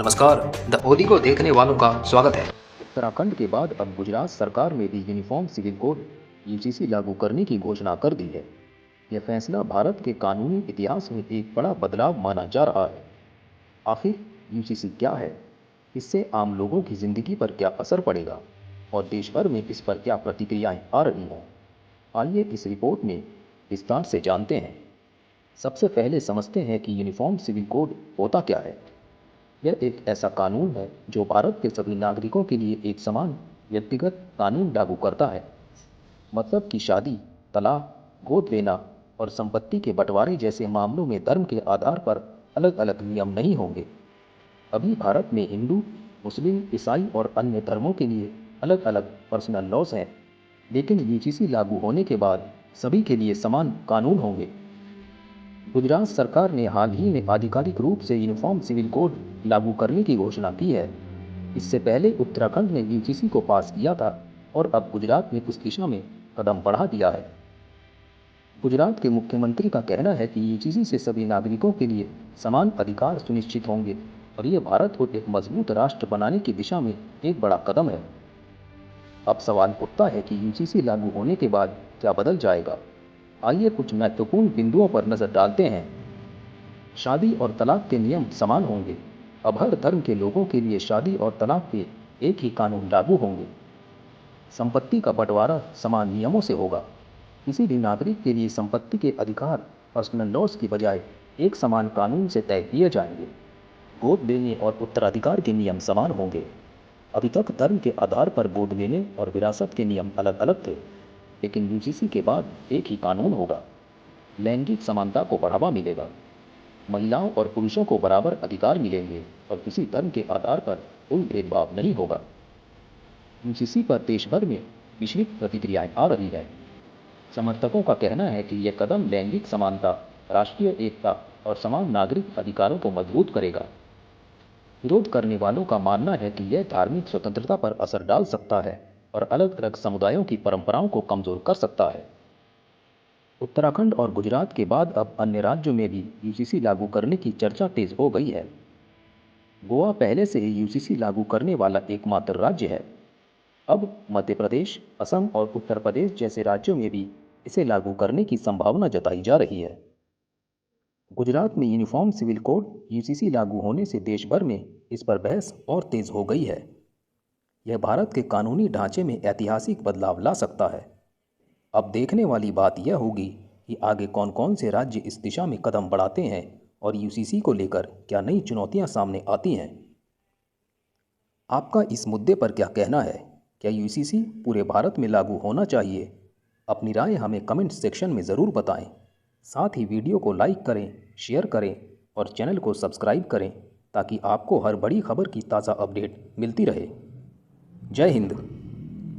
नमस्कार। द ओदी को देखने वालों का स्वागत है। उत्तराखंड के बाद अब गुजरात सरकार ने भी यूनिफॉर्म सिविल कोड यूसीसी लागू करने की घोषणा कर दी है। यह फैसला भारत के कानूनी इतिहास में एक बड़ा बदलाव माना जा रहा है। आखिर यूसीसी क्या है, इससे आम लोगों की जिंदगी पर क्या असर पड़ेगा और देश भर में इस पर क्या प्रतिक्रियाएं आ रही हैं, आइए इस रिपोर्ट में विस्तार से जानते हैं। सबसे पहले समझते हैं कि यूनिफॉर्म सिविल कोड होता क्या है। यह एक ऐसा कानून है जो भारत के सभी नागरिकों के लिए एक समान व्यक्तिगत कानून लागू करता है। मतलब कि शादी, तलाक, गोद लेना और संपत्ति के बंटवारे जैसे मामलों में धर्म के आधार पर अलग अलग नियम नहीं होंगे। अभी भारत में हिंदू, मुस्लिम, ईसाई और अन्य धर्मों के लिए अलग अलग पर्सनल लॉज हैं, लेकिन यूजीसी लागू होने के बाद सभी के लिए समान कानून होंगे। गुजरात सरकार ने हाल ही में आधिकारिक रूप से यूनिफॉर्म सिविल कोड लागू करने की घोषणा की है। इससे पहले उत्तराखंड ने यूजीसी को पास किया था और अब गुजरात ने उस दिशा में कदम बढ़ा दिया है। गुजरात के मुख्यमंत्री का कहना है कि यूजीसी से सभी नागरिकों के लिए समान अधिकार सुनिश्चित होंगे और ये भारत को एक मजबूत राष्ट्र बनाने की दिशा में एक बड़ा कदम है। अब सवाल उठता है कि यूजीसी लागू होने के बाद क्या बदल जाएगा। आइए कुछ महत्वपूर्ण बिंदुओं पर नजर डालते हैं। शादी और तलाक के नियम समान होंगे। अब हर धर्म के लोगों के लिए शादी और तलाक के एक ही कानून लागू होंगे। संपत्ति का बंटवारा समान नियमों से होगा। किसी भी नागरिक के लिए संपत्ति के अधिकार पर्सनल लॉज की बजाय एक समान कानून से तय किए जाएंगे। गोद लेने और उत्तराधिकार के नियम समान होंगे। अभी तक धर्म के आधार पर गोद लेने और विरासत के नियम अलग अलग थे, लेकिन यूजीसी के बाद एक ही कानून होगा। लैंगिक समानता को बढ़ावा मिलेगा। महिलाओं और पुरुषों को बराबर अधिकार मिलेंगे और किसी धर्म के आधार पर कोई भेदभाव नहीं होगा। यूजीसी पर देश भर में मिश्रित प्रतिक्रियाएं आ रही है। समर्थकों का कहना है कि यह कदम लैंगिक समानता, राष्ट्रीय एकता और समान नागरिक अधिकारों को मजबूत करेगा। विरोध करने वालों का मानना है कि यह धार्मिक स्वतंत्रता पर असर डाल सकता है और अलग अलग समुदायों की परंपराओं को कमजोर कर सकता है। उत्तराखंड और गुजरात के बाद अब अन्य राज्यों में भी यूजीसी लागू करने की चर्चा तेज हो गई है। गोवा पहले से ही यूजीसी लागू करने वाला एकमात्र राज्य है। अब मध्य प्रदेश, असम और उत्तर प्रदेश जैसे राज्यों में भी इसे लागू करने की संभावना जताई जा रही है। गुजरात में यूनिफॉर्म सिविल कोड यूजीसी लागू होने से देश भर में इस पर बहस और तेज हो गई है। यह भारत के कानूनी ढांचे में ऐतिहासिक बदलाव ला सकता है। अब देखने वाली बात यह होगी कि आगे कौन कौन से राज्य इस दिशा में कदम बढ़ाते हैं और यूसीसी को लेकर क्या नई चुनौतियां सामने आती हैं। आपका इस मुद्दे पर क्या कहना है? क्या यूसीसी पूरे भारत में लागू होना चाहिए? अपनी राय हमें कमेंट सेक्शन में ज़रूर बताएं। साथ ही वीडियो को लाइक करें, शेयर करें और चैनल को सब्सक्राइब करें ताकि आपको हर बड़ी खबर की ताज़ा अपडेट मिलती रहे। जय हिंद।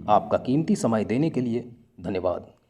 आपका कीमती समय देने के लिए धन्यवाद।